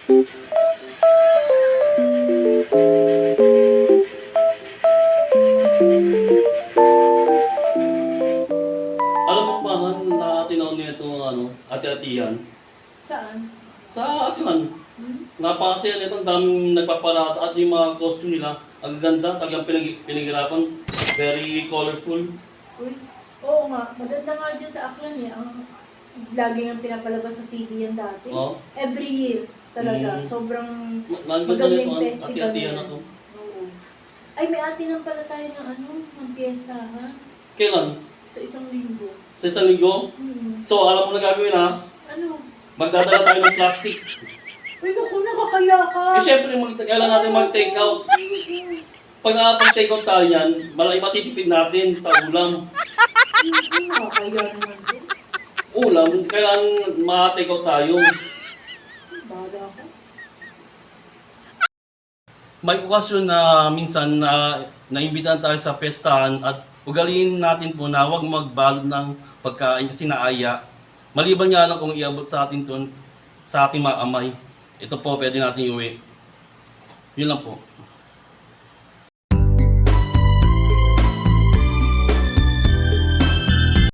Alam mo ba na tinaon niya itong ati-atihan? Saan? Sa Aklan. Napakasaya nito, ang daming nagpaparata at yung mga costume nila, ang ganda, talagang pinaghirapan. Very colorful. Uy, oo nga. Maganda nga dyan sa Aklan eh. Ang lagi nga pinapalabas sa TV yan dati. Oo. Every year talaga. Sobrang Maganda maganda nito yung ang festival ati-atihan nila. na to. Oo. Ay, may atinan pala tayo ng ng piyesta ha? Kailan? Sa isang linggo. Sa isang linggo? So, alam mo na gagawin ha? Ano? Magdadala tayo ng plastic. Uy, naku, nakakaya ka. Eh, syempre, kailan natin mag-take out. Pag nakapag-take out tayo yan, malaki matitipid natin sa ulam. Nakakaya naman ko. Ulam, kailangan ma-take out tayo. Bahala ka. May okasyon na minsan na naimbitahan tayo sa pestahan at ugaliin natin po na huwag magbalot ng pagkain kasi naaya. Maliban nga lang kung iabot sa atin to, sa ating mga amay. Ito po, pwede natin iuwi. Yun lang po.